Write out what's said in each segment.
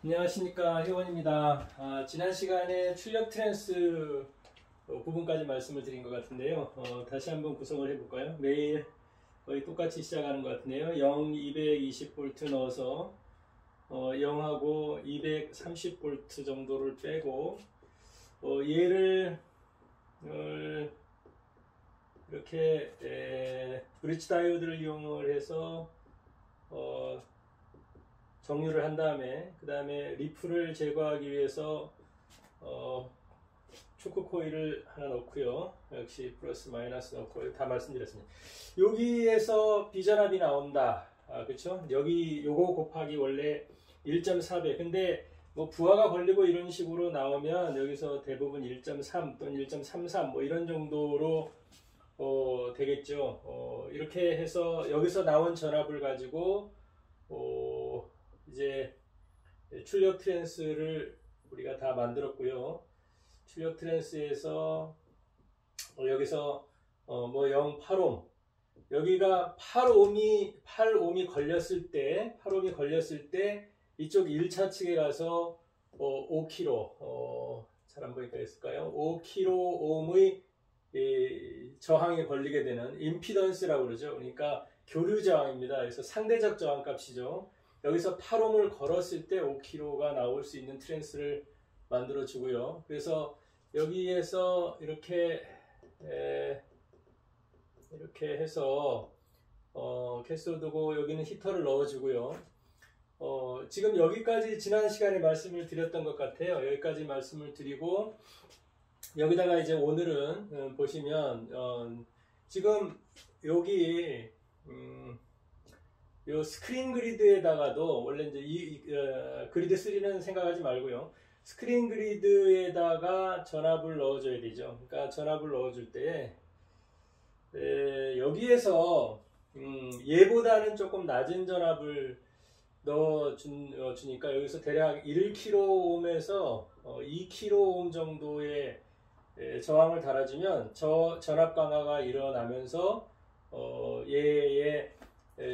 안녕하십니까, 회원입니다. 지난 시간에 출력 트랜스 부분까지 말씀을 드린 것 같은데요. 다시 한번 구성을 해볼까요? 매일 거의 똑같이 시작하는 것 같은데요. 0, 220V 넣어서 0하고 230V 정도를 빼고 얘를 이렇게 브릿지 다이오드를 이용을 해서 정류를 한 다음에 그 다음에 리프를 제거하기 위해서 초크 코일을 하나 넣고요. 역시 플러스 마이너스 넣고 다 말씀드렸습니다. 여기에서 비전압이 나온다. 그렇죠? 여기 요거 곱하기 원래 1.4배. 근데 뭐 부하가 걸리고 이런 식으로 나오면 여기서 대부분 1.3 또는 1.33 뭐 이런 정도로 되겠죠. 이렇게 해서 여기서 나온 전압을 가지고 이제 출력 트랜스를 우리가 다 만들었고요. 출력 트랜스에서 여기서 뭐 0.8옴 여기가 8옴이 걸렸을 때 이쪽 1차 측에 가서 5kg 잘 안 보니까 있을까요? 5kg옴의 저항이 걸리게 되는 임피던스라고 그러죠. 그러니까 교류 저항입니다. 그래서 상대적 저항 값이죠. 여기서 8옴을 걸었을 때 5kg가 나올 수 있는 트랜스를 만들어 주고요. 그래서 여기에서 이렇게 해서 캐소드고 여기는 히터를 넣어 주고요. 지금 여기까지 지난 시간에 말씀을 드렸던 것 같아요. 여기까지 말씀을 드리고 여기다가 이제 오늘은 보시면 지금 여기 요 스크린 그리드에다가도 원래 이제 그리드 3는 생각하지 말고요. 스크린 그리드에다가 전압을 넣어줘야 되죠. 그러니까 전압을 넣어줄 때 여기에서 얘보다는 조금 낮은 전압을 넣어주니까 여기서 대략 1kΩ에서 2kΩ 정도의 저항을 달아주면 저 전압 강화가 일어나면서 얘의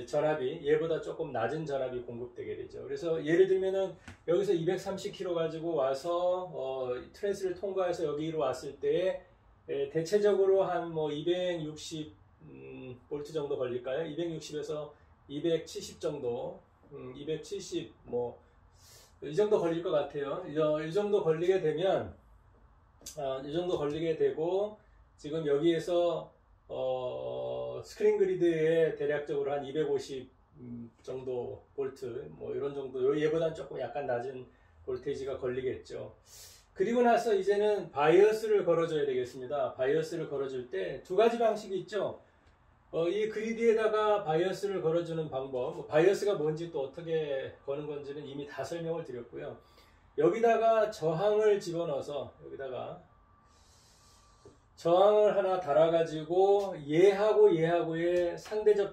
전압이 얘보다 조금 낮은 전압이 공급되게 되죠. 그래서 예를 들면은 여기서 230kg 가지고 와서 트랜스를 통과해서 여기로 왔을 때 대체적으로 한 뭐 260 볼트 정도 걸릴까요? 260에서 270 정도, 270 뭐 이 정도 걸릴 것 같아요. 이 정도 걸리게 되면 이 정도 걸리게 되고 지금 여기에서 스크린 그리드에 대략적으로 한 250 정도 볼트 뭐 이런 정도 얘보다는 조금 약간 낮은 볼테이지가 걸리겠죠. 그리고 나서 이제는 바이어스를 걸어줘야 되겠습니다. 바이어스를 걸어줄 때 두 가지 방식이 있죠. 이 그리드에다가 바이어스를 걸어주는 방법, 바이어스가 뭔지 또 어떻게 거는 건지는 이미 다 설명을 드렸고요. 여기다가 저항을 집어넣어서 여기다가 저항을 하나 달아가지고 얘하고의 상대적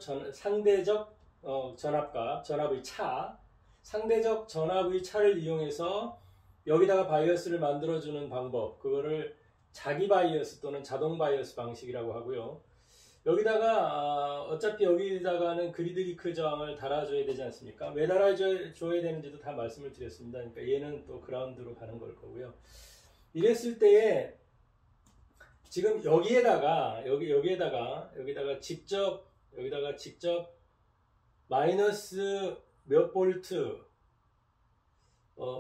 전압값, 전압의 차, 상대적 전압의 차를 이용해서 여기다가 바이어스를 만들어주는 방법, 그거를 자기 바이어스 또는 자동 바이어스 방식이라고 하고요. 여기다가 어차피 여기다가는 그리드 리크 저항을 달아줘야 되지 않습니까? 왜 달아줘야 되는지도 다 말씀을 드렸습니다. 그러니까 얘는 또 그라운드로 가는 걸 거고요. 이랬을 때에 지금 여기다가 직접 마이너스 몇 볼트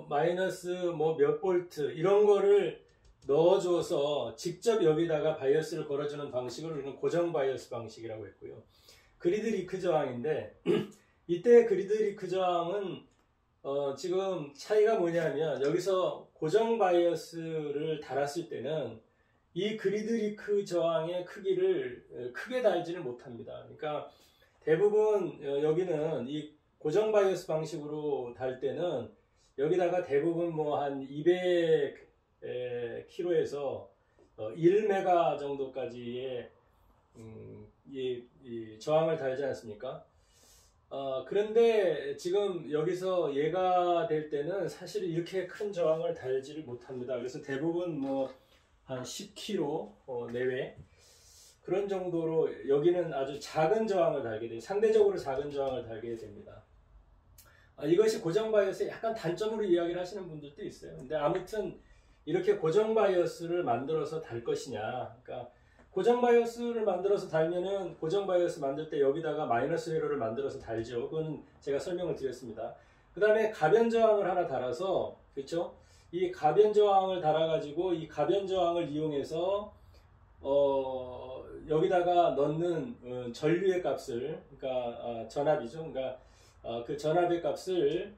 마이너스 뭐 몇 볼트 이런 거를 넣어줘서 직접 여기다가 바이어스를 걸어주는 방식을 우리는 고정 바이어스 방식이라고 했고요. 그리드 리크 저항인데 이때 그리드 리크 저항은 지금 차이가 뭐냐면 여기서 고정 바이어스를 달았을 때는 이 그리드 리크 저항의 크기를 크게 달지는 못합니다. 그러니까 대부분 여기는 이 고정 바이어스 방식으로 달 때는 여기다가 대부분 뭐 한 200kg에서 1메가 정도까지의 이 저항을 달지 않습니까? 그런데 지금 여기서 얘가 될 때는 사실 이렇게 큰 저항을 달지를 못합니다. 그래서 대부분 뭐 한 10kg 내외 그런 정도로 여기는 아주 작은 저항을 달게 돼요. 상대적으로 작은 저항을 달게 됩니다. 이것이 고정 바이어스의 약간 단점으로 이야기를 하시는 분들도 있어요. 근데 아무튼 이렇게 고정 바이어스를 만들어서 달 것이냐. 그러니까 고정 바이어스를 만들어서 달면은 고정 바이어스 만들 때 여기다가 마이너스 회로를 만들어서 달죠. 그건 제가 설명을 드렸습니다. 그 다음에 가변 저항을 하나 달아서, 그렇죠? 이 가변 저항을 달아가지고 이 가변 저항을 이용해서 여기다가 넣는 전류의 값을, 그러니까 전압이죠. 그러니까 그 전압의 값을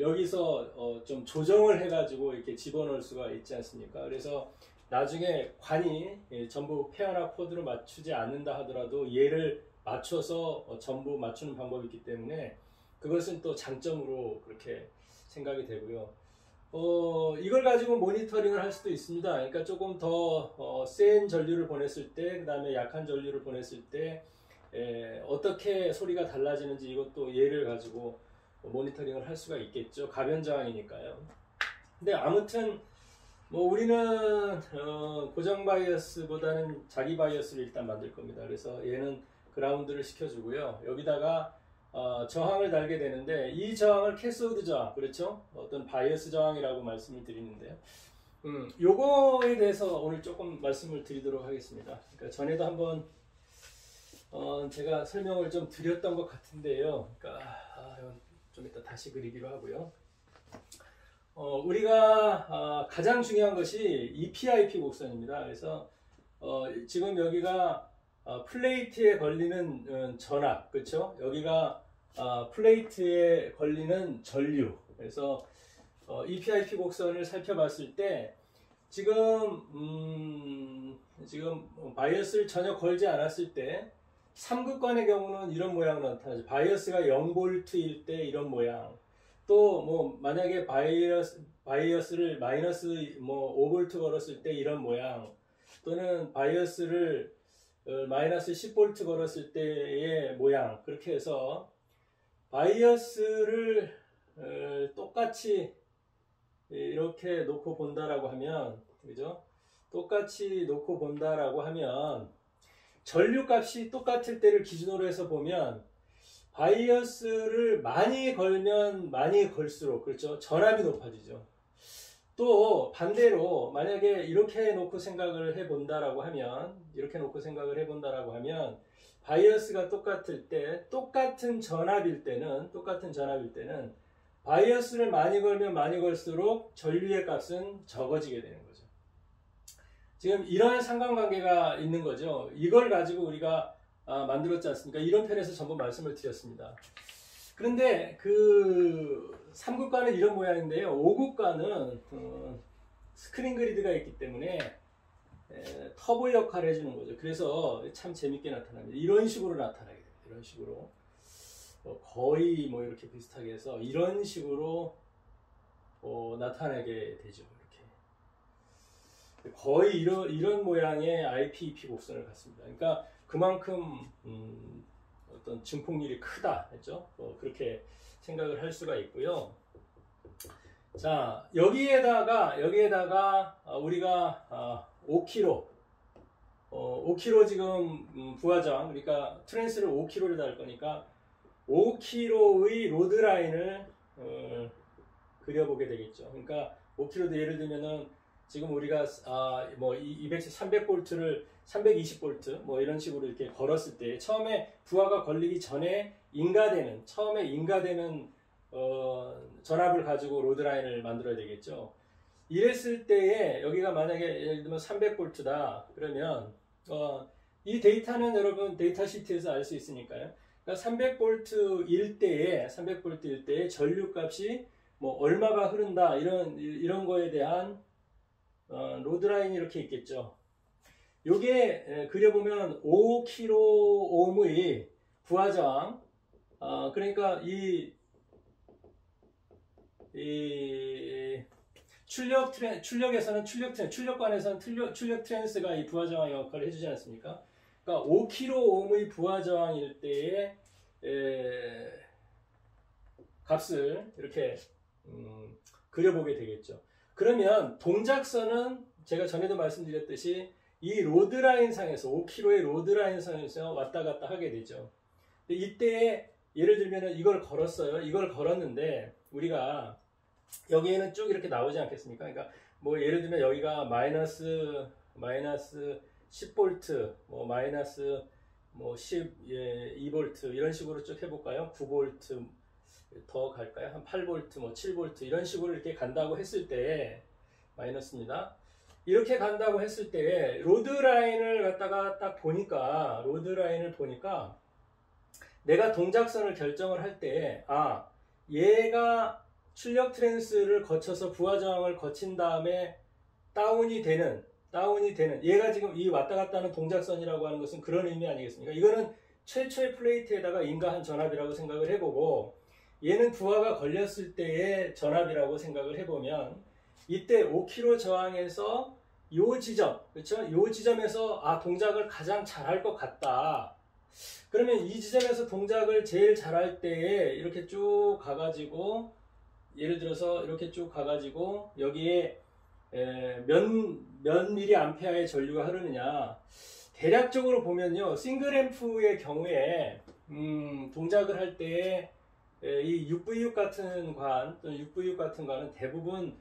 여기서 좀 조정을 해가지고 이렇게 집어넣을 수가 있지 않습니까? 그래서 나중에 관이 전부 페어나 코드로 맞추지 않는다 하더라도 얘를 맞춰서 전부 맞추는 방법이 있기 때문에 그것은 또 장점으로 그렇게 생각이 되고요. 이걸 가지고 모니터링을 할 수도 있습니다. 그러니까 조금 더 센 전류를 보냈을 때, 그 다음에 약한 전류를 보냈을 때 어떻게 소리가 달라지는지 이것도 얘를 가지고 모니터링을 할 수가 있겠죠. 가변 저항이니까요. 근데 아무튼 뭐 우리는 고정 바이어스보다는 자기 바이어스를 일단 만들 겁니다. 그래서 얘는 그라운드를 시켜주고요. 여기다가 저항을 달게 되는데 이 저항을 캐소드 저항, 그렇죠? 어떤 바이어스 저항이라고 말씀을 드리는데요. 요거에 대해서 오늘 조금 말씀을 드리도록 하겠습니다. 그러니까 전에도 한번 제가 설명을 좀 드렸던 것 같은데요. 그러니까 좀 이따 다시 그리기로 하고요. 우리가 가장 중요한 것이 EPIP 곡선입니다. 그래서 지금 여기가 플레이트에 걸리는 전압, 그렇죠? 여기가 플레이트에 걸리는 전류. 그래서 EPIP 곡선을 살펴봤을 때 지금 바이어스를 전혀 걸지 않았을 때 3극관의 경우는 이런 모양으로 나타나죠. 바이어스가 0V일 때 이런 모양. 또 뭐 만약에 바이어스를 마이너스 5V 걸었을 때 이런 모양, 또는 바이어스를 마이너스 10V 걸었을 때의 모양, 그렇게 해서 바이어스를 똑같이 이렇게 놓고 본다라고 하면, 그죠? 똑같이 놓고 본다라고 하면 전류 값이 똑같을 때를 기준으로 해서 보면 바이어스를 많이 걸면 많이 걸수록, 그렇죠? 전압이 높아지죠. 또 반대로 만약에 이렇게 놓고 생각을 해본다라고 하면, 바이어스가 똑같을 때, 똑같은 전압일 때는 바이어스를 많이 걸면 많이 걸수록 전류의 값은 적어지게 되는 거죠. 지금 이런 상관관계가 있는 거죠. 이걸 가지고 우리가 만들었지 않습니까? 이런 편에서 전부 말씀을 드렸습니다. 그런데 그 3국가는 이런 모양인데요. 5국가는 스크린 그리드가 있기 때문에 터보 역할을 해주는 거죠. 그래서 참 재밌게 나타납니다. 이런 식으로 나타나게 됩니다. 이런 식으로 거의 뭐 이렇게 비슷하게 해서 이런 식으로 나타나게 되죠. 이렇게 거의 이런 모양의 IPEP 곡선을 갖습니다. 그러니까 그만큼 어떤 증폭률이 크다 했죠. 그렇게 생각을 할 수가 있고요. 자, 여기에다가 우리가 5kg 지금 부하저항, 그러니까 트랜스를 5kg를 달 거니까 5kg의 로드 라인을 그려보게 되겠죠. 그러니까 5kg도 예를 들면은 지금 우리가 뭐 300V를 320V 뭐 이런 식으로 이렇게 걸었을 때 처음에 부하가 걸리기 전에 인가되는 전압을 가지고 로드 라인을 만들어야 되겠죠. 이랬을 때에 여기가 만약에 예를 들면 300V다 그러면 이 데이터는 여러분 데이터 시트에서 알 수 있으니까요. 그러니까 300V일 때에 전류값이 뭐 얼마가 흐른다 이런 거에 대한 로드 라인이 이렇게 있겠죠. 요게 그려보면 5kΩ의 부하저항, 그러니까 이 출력에서는 출력관에서는 출력 트랜스가 이 부하저항 역할을 해주지 않습니까? 그러니까 5kΩ의 부하저항일 때의 값을 이렇게 그려보게 되겠죠. 그러면 동작선은 제가 전에도 말씀드렸듯이 이 로드라인 상에서 5km의 로드라인 상에서 왔다 갔다 하게 되죠. 이때 예를 들면은 이걸 걸었어요. 이걸 걸었는데 우리가 여기에는 쭉 이렇게 나오지 않겠습니까? 그러니까 뭐 예를 들면 여기가 마이너스 10V, 뭐 마이너스 뭐 12V 이런 식으로 쭉 해볼까요? 9V 더 갈까요? 한 8V, 뭐 7V 이런 식으로 이렇게 간다고 했을 때 마이너스입니다. 이렇게 간다고 했을 때 로드 라인을 갖다가 딱 보니까 로드 라인을 보니까 내가 동작선을 결정을 할 때 얘가 출력 트랜스를 거쳐서 부하 저항을 거친 다음에 다운이 되는 얘가 지금 이 왔다 갔다 하는 동작선이라고 하는 것은 그런 의미 아니겠습니까? 이거는 최초의 플레이트에다가 인가한 전압이라고 생각을 해보고 얘는 부하가 걸렸을 때의 전압이라고 생각을 해보면 이때 5kg 저항에서 요 지점, 그렇죠? 요 지점에서 동작을 가장 잘할 것 같다. 그러면 이 지점에서 동작을 제일 잘할 때에 이렇게 쭉 가가지고 예를 들어서 이렇게 쭉 가가지고 여기에 몇 미리 암페어의 전류가 흐르느냐. 대략적으로 보면요, 싱글 앰프의 경우에 동작을 할 때에 이 6V6 같은 관 또는 6V6 같은 관은 대부분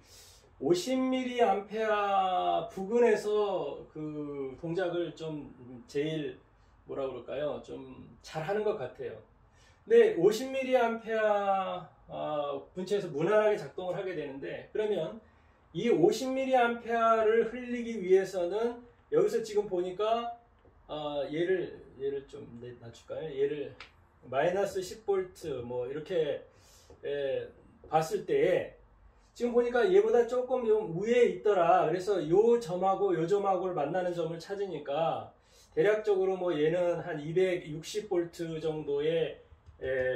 50mA 부근에서 그 동작을 좀 제일 뭐라 그럴까요? 좀 잘하는 것 같아요. 근데 50mA 분체에서 무난하게 작동을 하게 되는데 그러면 이 50mA를 흘리기 위해서는 여기서 지금 보니까 얘를 좀 낮출까요? 얘를 마이너스 10V 뭐 이렇게 봤을 때 지금 보니까 얘보다 조금 위에 있더라. 그래서 요 점하고 요 점하고를 만나는 점을 찾으니까 대략적으로 뭐 얘는 한 260V 정도의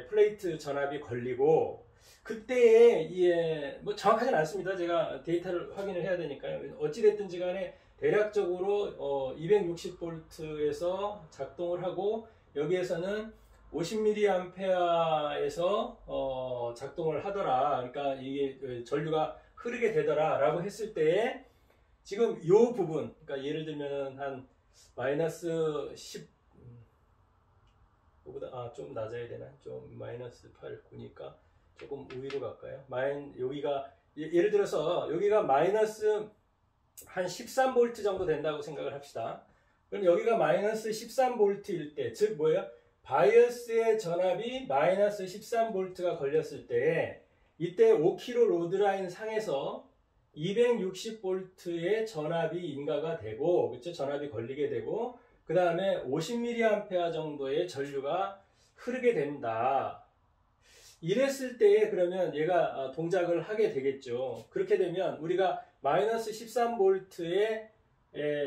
플레이트 전압이 걸리고 그때에 뭐 정확하진 않습니다. 제가 데이터를 확인을 해야 되니까요. 어찌됐든지 간에 대략적으로 260V에서 작동을 하고 여기에서는 50mA에서 작동을 하더라. 그러니까 이게 전류가 흐르게 되더라 라고 했을 때 지금 요 부분, 그러니까 예를 들면 한 마이너스 10 보다 좀 낮아야 되나? 좀 마이너스 8, 9니까 조금 위로 갈까요? 여기가 예를 들어서 여기가 마이너스 한 13V 정도 된다고 생각을 합시다. 그럼 여기가 마이너스 13V일 때, 즉 뭐예요? 바이어스의 전압이 마이너스 13V가 걸렸을 때 이때 5kg 로드라인 상에서 260V의 전압이 인가가 되고, 그렇죠? 전압이 걸리게 되고 그 다음에 50mA 정도의 전류가 흐르게 된다. 이랬을 때 그러면 얘가 동작을 하게 되겠죠. 그렇게 되면 우리가 마이너스 13V의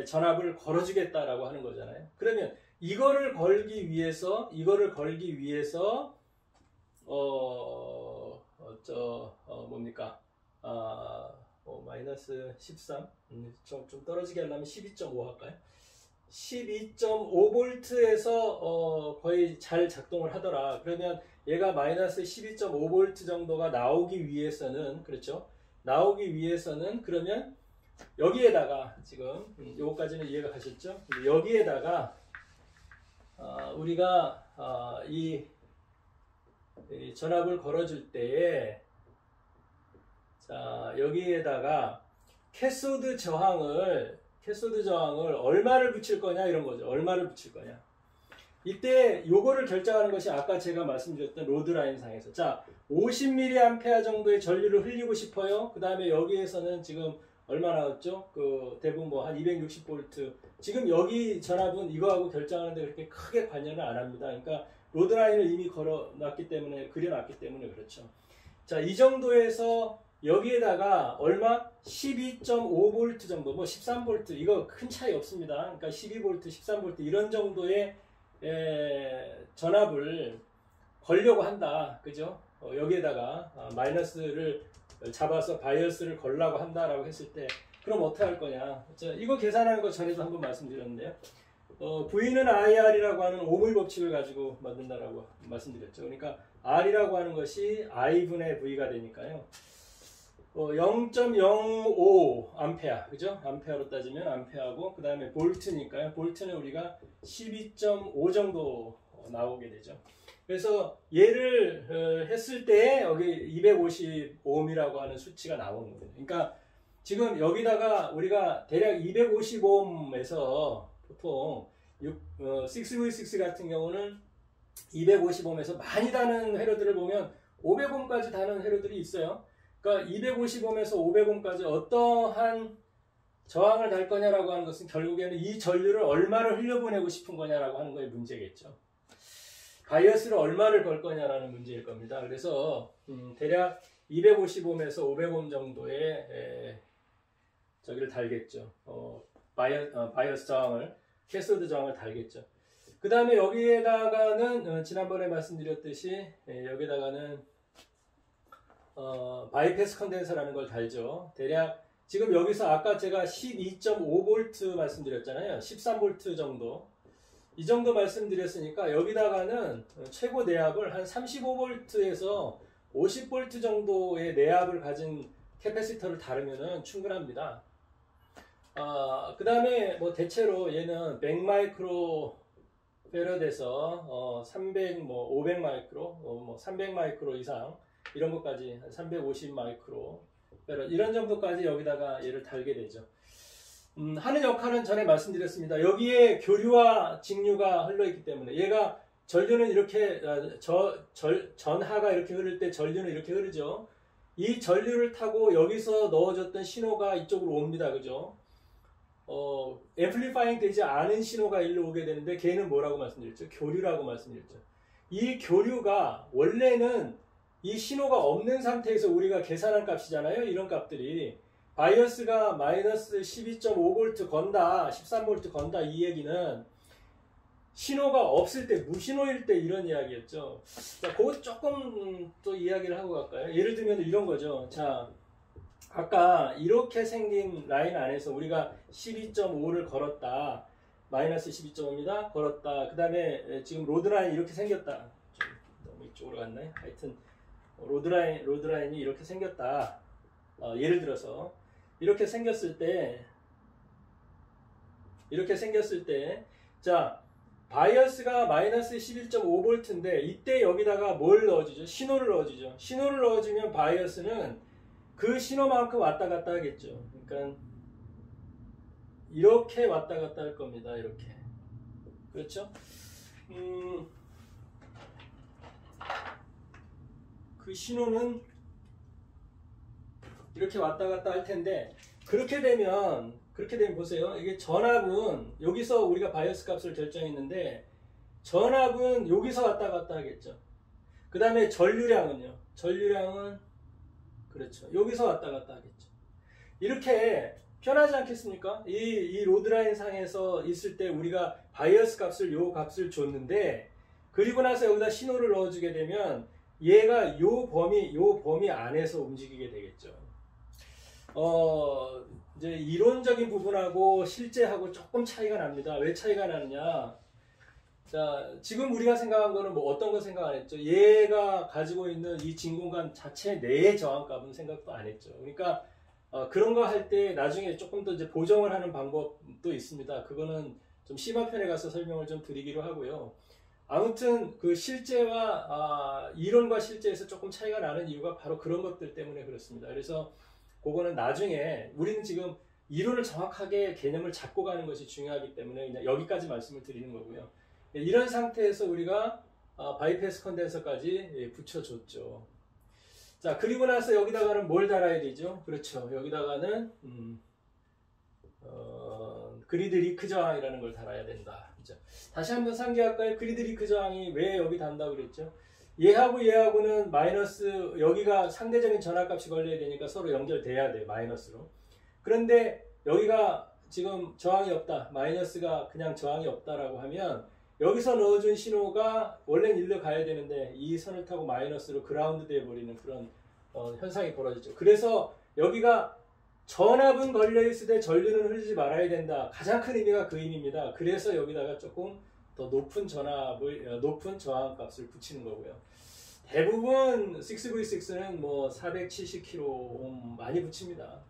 전압을 걸어주겠다라고 하는 거잖아요. 그러면 이거를 걸기 위해서 뭡니까? 마이너스 13 좀 떨어지게 하려면 12.5 할까요? 12.5V에서 거의 잘 작동을 하더라. 그러면 얘가 마이너스 12.5V 정도가 나오기 위해서는, 그렇죠? 나오기 위해서는 그러면 여기에다가 지금 요거까지는 이해가 가셨죠? 여기에다가 우리가 이 전압을 걸어줄 때에 자 여기에다가 캐소드 저항을 얼마를 붙일 거냐 이런 거죠. 얼마를 붙일 거냐. 이때 요거를 결정하는 것이 아까 제가 말씀드렸던 로드라인 상에서 자 50mA 정도의 전류를 흘리고 싶어요. 그 다음에 여기에서는 지금 얼마 나왔죠? 그 대부분 뭐 한 260V. 지금 여기 전압은 이거하고 결정하는데 그렇게 크게 관여를 안 합니다. 그러니까 로드라인을 이미 그려놨기 때문에 그렇죠. 자, 이 정도에서 여기에다가 얼마? 12.5V 정도, 뭐 13V, 이거 큰 차이 없습니다. 그러니까 12V, 13V 이런 정도의 전압을 걸려고 한다. 그죠? 여기에다가 마이너스를 잡아서 바이어스를 걸라고 한다라고 했을 때 그럼 어떻게 할 거냐? 자, 이거 계산하는 거 전에도 한번 말씀드렸는데요. V는 IR이라고 하는 오물 법칙을 가지고 만든다라고 말씀드렸죠. 그러니까 R이라고 하는 것이 I분의 V가 되니까요. 0.05 암페어, 그죠? 암페어로 따지면 암페어고, 그 다음에 볼트니까요. 볼트는 우리가 12.5 정도 나오게 되죠. 그래서 얘를 했을 때 여기 250ohm이라고 하는 수치가 나오는 거예요. 그러니까 지금 여기다가 우리가 대략 250ohm에서 보통 6V6 같은 경우는 250ohm에서 많이 다는 회로들을 보면 500ohm까지 다는 회로들이 있어요. 그러니까 250ohm에서 500ohm까지 어떠한 저항을 달 거냐라고 하는 것은 결국에는 이 전류를 얼마를 흘려보내고 싶은 거냐라고 하는 거의 문제겠죠. 바이어스를 얼마를 걸 거냐라는 문제일 겁니다. 그래서 대략 250ohm에서 500ohm 정도의 저기를 달겠죠. 바이어스 저항을, 캐소드 저항을 달겠죠. 그 다음에 여기에다가는 지난번에 말씀드렸듯이 여기다가는 바이패스 컨덴서라는 걸 달죠. 대략 지금 여기서 아까 제가 12.5V 말씀드렸잖아요. 13V 정도. 이 정도 말씀드렸으니까 여기다가는 최고 내압을 한 35V에서 50V 정도의 내압을 가진 캐패시터를 달으면 충분합니다. 그 다음에 뭐 대체로 얘는 100마이크로 페럿에서 300, 뭐 500 마이크로, 뭐 300 마이크로 이상 이런 것까지 한 350 마이크로 페럿 이런 정도까지 여기다가 얘를 달게 되죠. 하는 역할은 전에 말씀드렸습니다. 여기에 교류와 직류가 흘러있기 때문에 얘가 전류는 이렇게 전하가 이렇게 흐를 때 전류는 이렇게 흐르죠. 이 전류를 타고 여기서 넣어줬던 신호가 이쪽으로 옵니다. 그죠? 앰플리파잉 되지 않은 신호가 일로 오게 되는데 걔는 뭐라고 말씀드렸죠? 교류라고 말씀드렸죠. 이 교류가 원래는 이 신호가 없는 상태에서 우리가 계산한 값이잖아요. 이런 값들이 바이어스가 마이너스 12.5V 건다, 13V 건다 이 얘기는 신호가 없을 때, 무신호일 때 이런 이야기였죠. 자, 그거 조금 또 이야기를 하고 갈까요? 예를 들면 이런 거죠. 자, 아까 이렇게 생긴 라인 안에서 우리가 12.5를 걸었다. 마이너스 12.5입니다. 걸었다. 그 다음에 지금 로드라인이 이렇게 생겼다. 좀 너무 이쪽으로 갔나요? 하여튼 로드라인이 이렇게 생겼다. 예를 들어서 이렇게 생겼을 때 자, 바이어스가 마이너스 11.5V인데 이때 여기다가 뭘 넣어주죠? 신호를 넣어주죠. 신호를 넣어주면 바이어스는 그 신호만큼 왔다 갔다 하겠죠. 그러니까 이렇게 왔다 갔다 할 겁니다. 이렇게. 그렇죠? 그 신호는 이렇게 왔다 갔다 할 텐데 그렇게 되면 보세요. 이게 전압은 여기서 우리가 바이어스 값을 결정했는데 전압은 여기서 왔다 갔다 하겠죠. 그 다음에 전류량은요. 전류량은 그렇죠. 여기서 왔다 갔다 하겠죠. 이렇게 편하지 않겠습니까? 이 로드라인 상에서 있을 때 우리가 바이어스 값을 요 값을 줬는데 그리고 나서 여기다 신호를 넣어주게 되면 얘가 요 범위 안에서 움직이게 되겠죠. 이제 이론적인 부분하고 실제하고 조금 차이가 납니다. 왜 차이가 나느냐? 자, 지금 우리가 생각한 거는 뭐 어떤 거 생각 안 했죠? 얘가 가지고 있는 이 진공관 자체 내의 저항값은 생각도 안 했죠. 그러니까 그런 거 할 때 나중에 조금 더 이제 보정을 하는 방법도 있습니다. 그거는 좀 심화 편에 가서 설명을 좀 드리기로 하고요. 아무튼 그 실제와 이론과 실제에서 조금 차이가 나는 이유가 바로 그런 것들 때문에 그렇습니다. 그래서 그거는 나중에 우리는 지금 이론을 정확하게 개념을 잡고 가는 것이 중요하기 때문에 그냥 여기까지 말씀을 드리는 거고요. 이런 상태에서 우리가 바이패스 컨덴서까지 붙여줬죠. 자, 그리고 나서 여기다가는 뭘 달아야 되죠? 그렇죠. 여기다가는 그리드 리크 저항이라는 걸 달아야 된다. 그렇죠? 다시 한번 상기할까요? 그리드 리크 저항이 왜 여기 단다고 그랬죠? 얘하고는 마이너스, 여기가 상대적인 전압값이 걸려야 되니까 서로 연결돼야 돼요. 마이너스로. 그런데 여기가 지금 저항이 없다. 마이너스가 그냥 저항이 없다라고 하면 여기서 넣어준 신호가 원래는 일로 가야 되는데 이 선을 타고 마이너스로 그라운드 돼버리는 그런 현상이 벌어지죠. 그래서 여기가 전압은 걸려있을 때 전류는 흐르지 말아야 된다. 가장 큰 의미가 그 의미입니다. 그래서 여기다가 조금 더 높은 저항값을 붙이는 거고요. 대부분 6V6는 뭐 470kΩ 많이 붙입니다.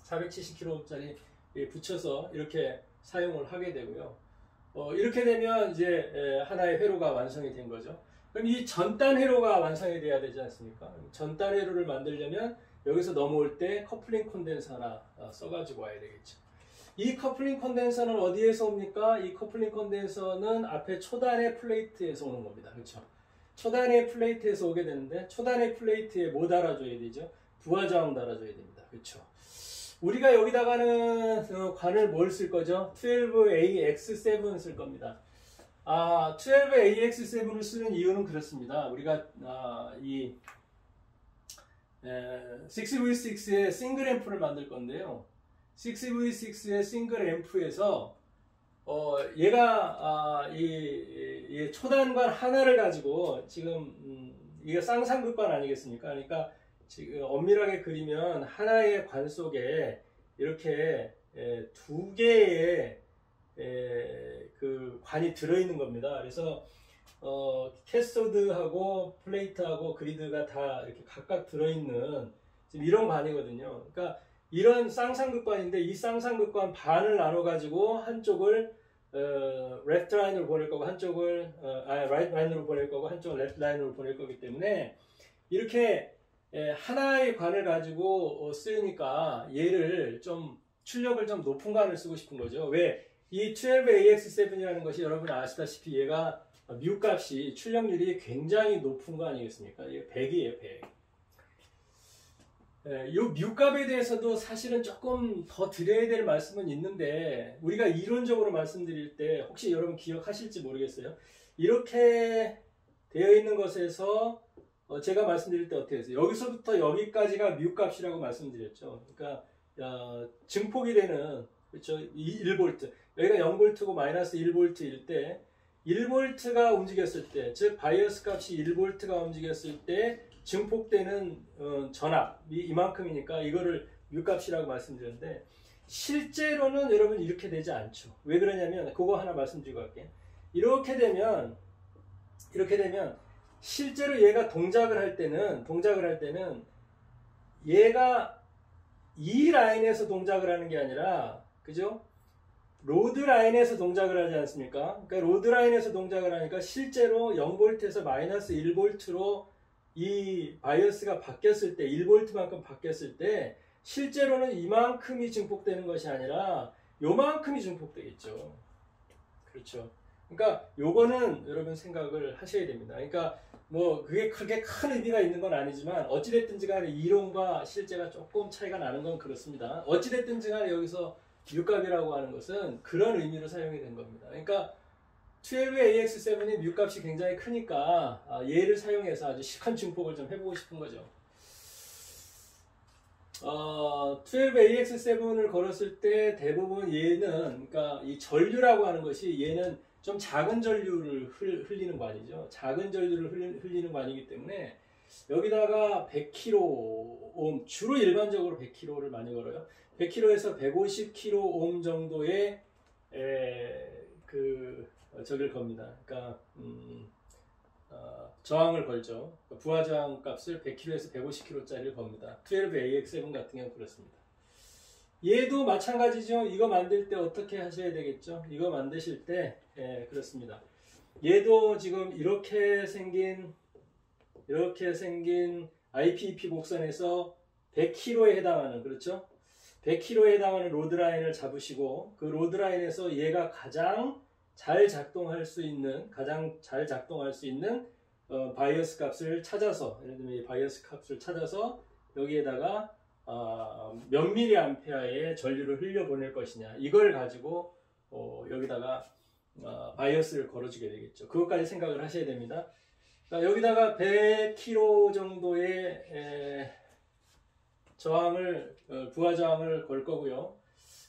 470kΩ짜리 붙여서 이렇게 사용을 하게 되고요. 이렇게 되면 이제 하나의 회로가 완성이 된 거죠. 그럼 이 전단 회로가 완성이 돼야 되지 않습니까? 전단 회로를 만들려면 여기서 넘어올 때 커플링 콘덴서 하나 써가지고 와야 되겠죠. 이 커플링 콘덴서는 어디에서 옵니까? 이 커플링 콘덴서는 앞에 초단의 플레이트에서 오는 겁니다. 그렇죠? 초단의 플레이트에서 오게 되는데 초단의 플레이트에 뭐 달아줘야 되죠? 부하저항 달아줘야 됩니다. 그렇죠? 우리가 여기다가는 관을 뭘 쓸 거죠? 12AX7 쓸 겁니다. 12AX7을 쓰는 이유는 그렇습니다. 우리가 이 6V6의 싱글 앰프를 만들 건데요. 6V6의 싱글 앰프에서 얘가 이 초단관 하나를 가지고 지금 이게 쌍쌍극관 아니겠습니까? 그러니까 지금 엄밀하게 그리면 하나의 관 속에 이렇게 두 개의 그 관이 들어있는 겁니다. 그래서 캐소드하고 플레이트하고 그리드가 다 이렇게 각각 들어있는 지금 이런 관이거든요. 그러니까 이런 쌍쌍극관인데 이 쌍쌍극관 반을 나눠 가지고 한쪽을 레프트 라인으로 보낼 거고 한쪽을 라이트 라인으로 보낼 거고 한쪽을 레프트 라인으로 보낼 거기 때문에 이렇게 하나의 관을 가지고 쓰니까 얘를 좀 출력을 좀 높은 관을 쓰고 싶은 거죠. 왜? 이 12AX7이라는 것이 여러분 아시다시피 얘가 뮤값이 출력률이 굉장히 높은 거 아니겠습니까? 이게 100이에요, 100. 이 뮤값에 대해서도 사실은 조금 더 드려야 될 말씀은 있는데 우리가 이론적으로 말씀드릴 때 혹시 여러분 기억하실지 모르겠어요. 이렇게 되어 있는 것에서 제가 말씀드릴 때 어떻게 했어요? 여기서부터 여기까지가 뮤값이라고 말씀드렸죠. 그러니까 증폭이 되는 그렇죠? 1V 여기가 0V고 마이너스 1V일 때 1V가 움직였을 때 즉 바이어스 값이 1V가 움직였을 때 증폭되는 전압이 이만큼이니까 이거를 뮤값이라고 말씀드렸는데 실제로는 여러분 이렇게 되지 않죠. 왜 그러냐면 그거 하나 말씀드리고 갈게요. 이렇게 되면 실제로 얘가 동작을 할 때는 얘가 이 라인에서 동작을 하는 게 아니라 그죠? 로드 라인에서 동작을 하지 않습니까? 그러니까 로드 라인에서 동작을 하니까 실제로 0V에서 마이너스 1V로 이 바이어스가 바뀌었을 때 1V만큼 바뀌었을 때 실제로는 이만큼이 증폭되는 것이 아니라 요만큼이 증폭되겠죠. 그렇죠. 그러니까 요거는 여러분 생각을 하셔야 됩니다. 그러니까 뭐 그게 크게 큰 의미가 있는 건 아니지만 어찌됐든지 간에 이론과 실제가 조금 차이가 나는 건 그렇습니다. 어찌됐든지 간에 여기서 뮤값이라고 하는 것은 그런 의미로 사용이 된 겁니다. 그러니까 12AX7이 뮤값이 굉장히 크니까 얘를 사용해서 아주 시큰 증폭을 좀 해보고 싶은 거죠. 12AX7을 걸었을 때 대부분 얘는 그러니까 이 전류라고 하는 것이 얘는 좀 작은 전류를 흘리는 관이죠. 작은 전류를 흘리는 관이기 때문에 여기다가 100kΩ 주로 일반적으로 100kΩ를 많이 걸어요. 100kΩ에서 150kΩ 정도의 저기를 겁니다. 그러니까 저항을 걸죠. 부하 저항 값을 100kΩ에서 150kΩ짜리를 겁니다. 12AX7 같은 경우 그렇습니다. 얘도 마찬가지죠. 이거 만들 때 어떻게 하셔야 되겠죠? 이거 만드실 때 그렇습니다. 얘도 지금 이렇게 생긴 IPEP 곡선에서 100km에 해당하는 그렇죠? 100km에 해당하는 로드라인을 잡으시고 그 로드라인에서 얘가 가장 잘 작동할 수 있는 바이어스 값을 찾아서 예를 들면 이 바이어스 값을 찾아서 여기에다가 몇 밀리암페어의 전류를 흘려보낼 것이냐 이걸 가지고 여기다가 바이어스를 걸어주게 되겠죠. 그것까지 생각을 하셔야 됩니다. 그러니까 여기다가 100kV 정도의 부하 저항을 걸 거고요.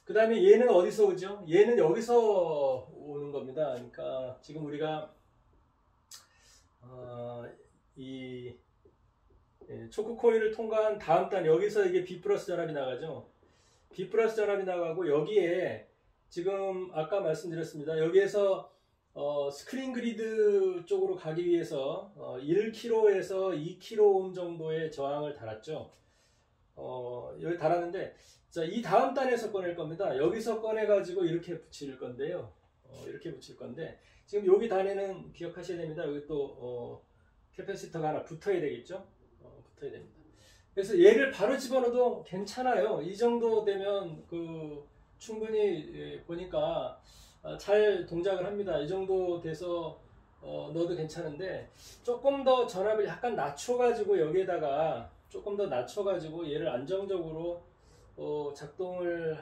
그 다음에 얘는 어디서 오죠? 얘는 여기서 오는 겁니다. 그러니까 지금 우리가 초크 코일을 통과한 다음 단 여기서 이게 B 플러스 전압이 나가죠. B 플러스 전압이 나가고 여기에 지금 아까 말씀드렸습니다. 여기에서 스크린 그리드 쪽으로 가기 위해서 1kH에서 2kΩ 정도의 저항을 달았죠. 여기 달았는데 자, 이 다음 단에서 꺼낼 겁니다. 여기서 꺼내 가지고 이렇게 붙일 건데요. 이렇게 붙일 건데 지금 여기 단에는 기억하셔야 됩니다. 여기 또 캐패시터가 하나 붙어야 되겠죠. 붙어야 됩니다. 그래서 얘를 바로 집어넣어도 괜찮아요. 이 정도 되면 충분히 보니까 잘 동작을 합니다. 이 정도 돼서 넣어도 괜찮은데, 조금 더 전압을 약간 낮춰가지고 여기에다가 조금 더 낮춰가지고 얘를 안정적으로 작동을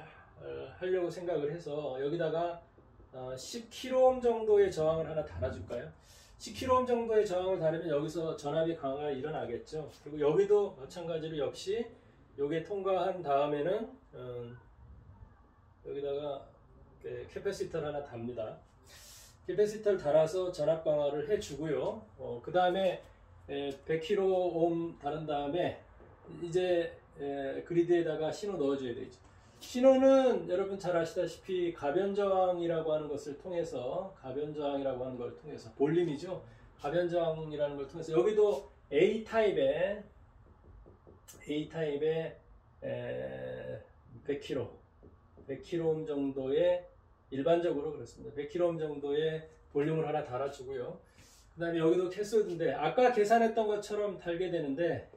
하려고 생각을 해서 여기다가 10kΩ 정도의 저항을 하나 달아줄까요? 10kΩ 정도의 저항을 달으면 여기서 전압이 강화가 일어나겠죠. 그리고 여기도 마찬가지로 역시 요게 통과한 다음에는 여기다가 캐패시터를 하나 답니다. 캐패시터를 달아서 전압 강화를 해주고요. 그 다음에 100kΩ 다른 다음에 이제 그리드에다가 신호 넣어줘야 되죠. 신호는 여러분 잘 아시다시피 가변저항이라고 하는 것을 통해서, 가변저항이라고 하는 걸 통해서, 볼륨이죠. 가변저항이라는 걸 통해서 여기도 A타입의 100kΩ 정도의, 일반적으로 그렇습니다. 100kΩ 정도의 볼륨을 하나 달아주고요. 그 다음에 여기도 캐소드인데 아까 계산했던 것처럼 달게 되는데,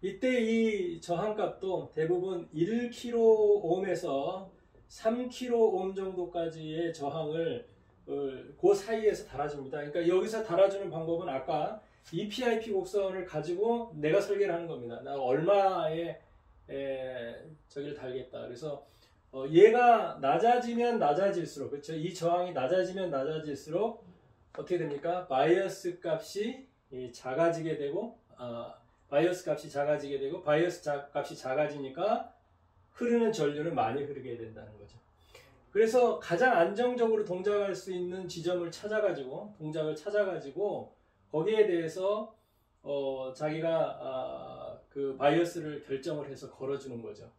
이때 이 저항값도 대부분 1kΩ에서 3kΩ 정도까지의 저항을 그 사이에서 달아줍니다. 그러니까 여기서 달아주는 방법은 아까 EPIP 곡선을 가지고 내가 설계를 하는 겁니다. 나 얼마의 저기를 달겠다. 그래서 얘가 낮아지면 낮아질수록, 그렇죠? 이 저항이 낮아지면 낮아질수록 어떻게 됩니까? 바이어스 값이 작아지게 되고, 바이어스 값이 작아지게 되고, 바이어스 값이 작아지니까 흐르는 전류는 많이 흐르게 된다는 거죠. 그래서 가장 안정적으로 동작할 수 있는 지점을 찾아가지고, 동작을 찾아가지고 거기에 대해서 자기가 그 바이어스를 결정을 해서 걸어주는 거죠.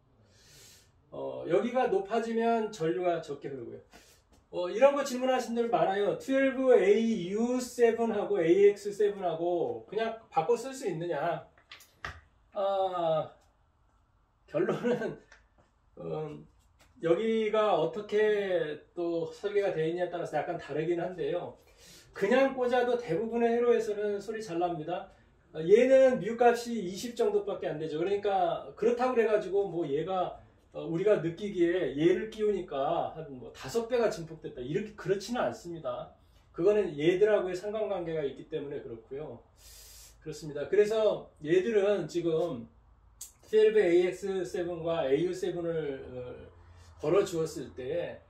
여기가 높아지면 전류가 적게 흐르고요. 이런 거 질문하신 분들 많아요. 12AU7하고 AX7하고 그냥 바꿔 쓸 수 있느냐? 결론은 여기가 어떻게 또 설계가 되어 있냐에 따라서 약간 다르긴 한데요. 그냥 꽂아도 대부분의 회로에서는 소리 잘 납니다. 얘는 뮤 값이 20 정도밖에 안 되죠. 그러니까 그렇다고 그래가지고 뭐 얘가 우리가 느끼기에 얘를 끼우니까 한 뭐 5배가 증폭됐다, 이렇게 그렇지는 않습니다. 그거는 얘들하고의 상관관계가 있기 때문에 그렇고요. 그렇습니다. 그래서 얘들은 지금 12AX7과 AU7을 걸어 주었을 때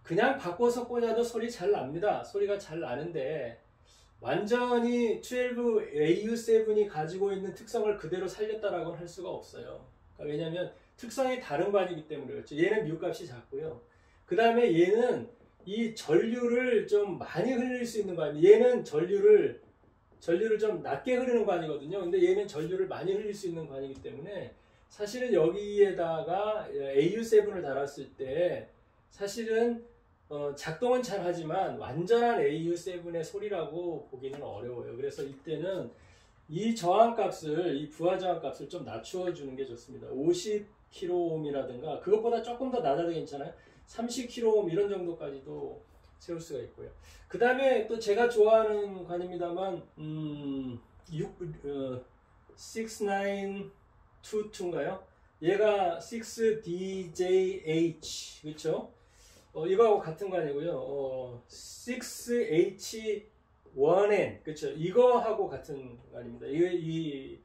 그냥 바꿔서 꽂아도 소리 잘 납니다. 소리가 잘 나는데 완전히 12AU7이 가지고 있는 특성을 그대로 살렸다라고는 할 수가 없어요. 그러니까 왜냐하면 특성이 다른 관이기 때문에 그렇죠. 얘는 뮤 값이 작고요. 그 다음에 얘는 이 전류를 좀 많이 흘릴 수 있는 관입니다. 얘는 전류를 좀 낮게 흐르는 관이거든요. 근데 얘는 전류를 많이 흘릴 수 있는 관이기 때문에 사실은 여기에다가 AU7을 달았을 때 사실은 작동은 잘 하지만 완전한 AU7의 소리라고 보기는 어려워요. 그래서 이때는 이 저항값을, 이 부하 저항값을 좀 낮추어 주는 게 좋습니다. 50kΩ이라든가 그것보다 조금 더 낮아도 괜찮아요. 30kΩ 이런 정도까지도 세울 수가 있고요. 그 다음에 또 제가 좋아하는 관입니다만 6922인가요? 얘가 6DJH, 그렇죠? 이거하고 같은 관이고요. 6H1N, 그렇죠? 이거하고 같은 관입니다. 이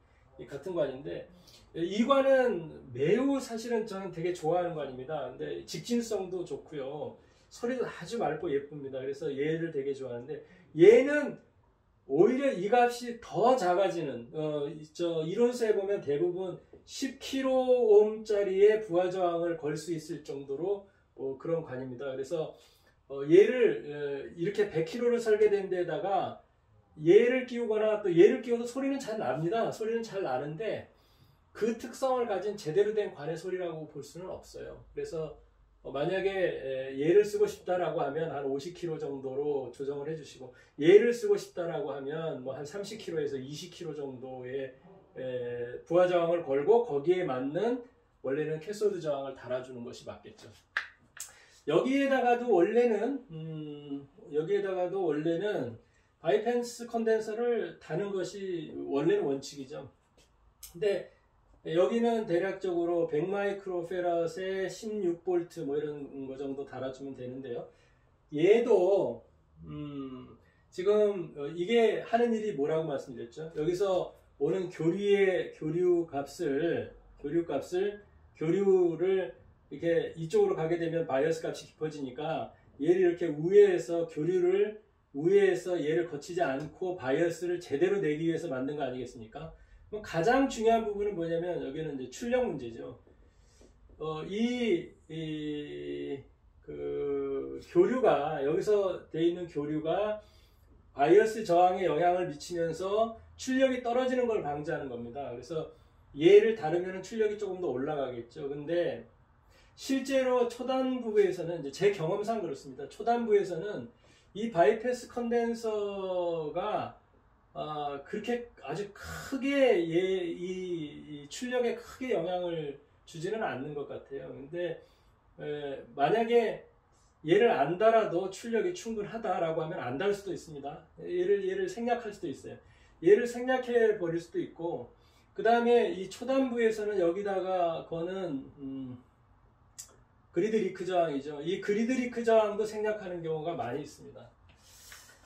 같은 관인데, 이 관은 매우 사실은 저는 되게 좋아하는 관입니다. 근데 직진성도 좋고요. 소리도 아주 맑고 예쁩니다. 그래서 얘를 되게 좋아하는데, 얘는 오히려 이 값이 더 작아지는, 이론서에 보면 대부분 10kΩ짜리의 부하 저항을 걸 수 있을 정도로 그런 관입니다. 그래서 얘를 이렇게 100kH를 설계된 데다가 얘를 끼우거나 또 얘를 끼워도 소리는 잘 납니다. 소리는 잘 나는데 그 특성을 가진 제대로 된 관의 소리라고 볼 수는 없어요. 그래서 만약에 얘를 쓰고 싶다라고 하면 한 50kH 정도로 조정을 해주시고, 얘를 쓰고 싶다라고 하면 뭐 한 30kH에서 20kH 정도의 부하 저항을 걸고 거기에 맞는 원래는 캐소드 저항을 달아주는 것이 맞겠죠. 여기에다가도 원래는 바이펜스 컨덴서를 다는 것이 원래는 원칙이죠. 근데 여기는 대략적으로 100마이크로페럿에 16V 뭐 이런 거 정도 달아주면 되는데요. 얘도 지금 이게 하는 일이 뭐라고 말씀드렸죠? 여기서 오는 교류를 이렇게 이쪽으로 가게 되면 바이어스 값이 깊어지니까 얘를 이렇게 우회해서 얘를 거치지 않고 바이어스를 제대로 내기 위해서 만든 거 아니겠습니까? 그럼 가장 중요한 부분은 뭐냐면 여기는 이제 출력 문제죠. 교류가 여기서 돼 있는 교류가 바이어스 저항에 영향을 미치면서 출력이 떨어지는 걸 방지하는 겁니다. 그래서 얘를 다루면 출력이 조금 더 올라가겠죠. 근데 실제로 초단부에서는 이제 제 경험상 그렇습니다. 초단부에서는 이 바이패스 컨덴서가 그렇게 아주 크게 이 출력에 크게 영향을 주지는 않는 것 같아요. 근데 만약에 얘를 안 달아도 출력이 충분하다라고 하면 안 달 수도 있습니다. 얘를 생략할 수도 있어요. 얘를 생략해 버릴 수도 있고, 그 다음에 이 초단부에서는 여기다가 거는 그리드 리크 저항이죠. 이 그리드 리크 저항도 생략하는 경우가 많이 있습니다.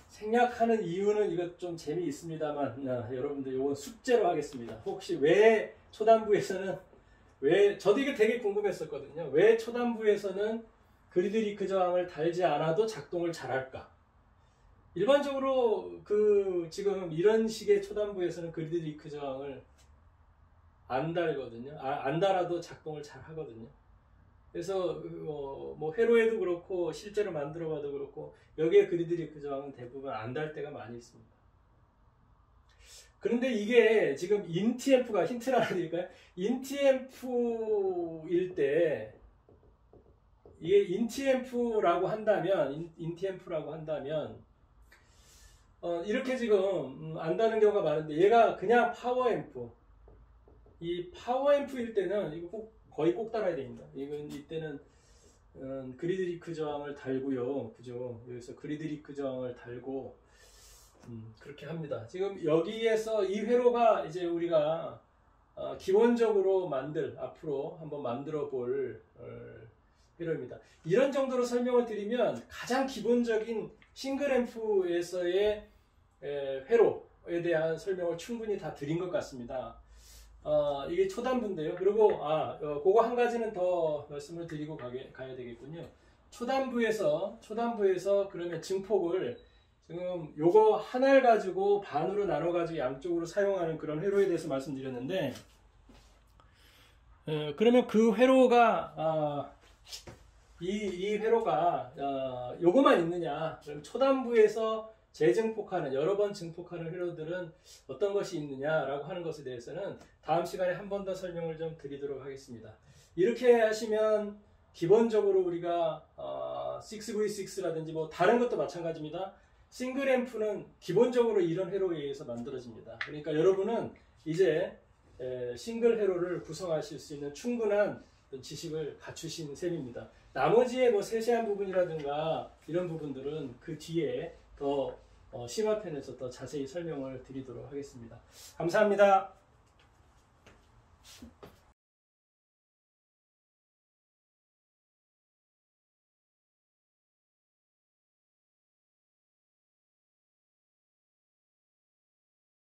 생략하는 이유는 이것 좀 재미있습니다만 여러분들 이건 숙제로 하겠습니다. 혹시 왜 초단부에서는 저도 이게 되게 궁금했었거든요. 왜 초단부에서는 그리드 리크 저항을 달지 않아도 작동을 잘할까? 일반적으로 지금 이런 식의 초단부에서는 그리드 리크 저항을 안 달거든요. 안 달아도 작동을 잘 하거든요. 그래서 뭐 회로에도 그렇고 실제로 만들어봐도 그렇고 여기에 그리드 리크 저항은 대부분 안 달 때가 많이 있습니다. 그런데 이게 지금 인티앰프가 힌트를 하나 드릴까요? 인티앰프일 때 이게 인티앰프라고 한다면 이렇게 지금 안다는 경우가 많은데 얘가 그냥 파워앰프, 이 파워앰프일 때는 이거 거의 꼭 달아야 됩니다. 이때는 그리드 리크 저항을 달고요, 그죠? 여기서 그리드 리크 저항을 달고 그렇게 합니다. 지금 여기에서 이 회로가 이제 우리가 기본적으로 앞으로 한번 만들어 볼 회로입니다. 이런 정도로 설명을 드리면 가장 기본적인 싱글 앰프에서의 회로에 대한 설명을 충분히 다 드린 것 같습니다. 이게 초단부인데요. 그리고 그거 한 가지는 더 말씀을 드리고 가야 되겠군요. 초단부에서 그러면 증폭을 지금 요거 하나를 가지고 반으로 나눠 가지고 양쪽으로 사용하는 그런 회로에 대해서 말씀드렸는데, 그러면 그 회로가 이 회로가 요거만 있느냐? 그럼 초단부에서 재증폭하는 여러 번 증폭하는 회로들은 어떤 것이 있느냐라고 하는 것에 대해서는 다음 시간에 한 번 더 설명을 좀 드리도록 하겠습니다. 이렇게 하시면 기본적으로 우리가 6V6라든지 뭐 다른 것도 마찬가지입니다. 싱글 앰프는 기본적으로 이런 회로에 의해서 만들어집니다. 그러니까 여러분은 이제 싱글 회로를 구성하실 수 있는 충분한 지식을 갖추신 셈입니다. 나머지의 뭐 세세한 부분이라든가 이런 부분들은 그 뒤에 더 심화편에서 더 자세히 설명을 드리도록 하겠습니다. 감사합니다.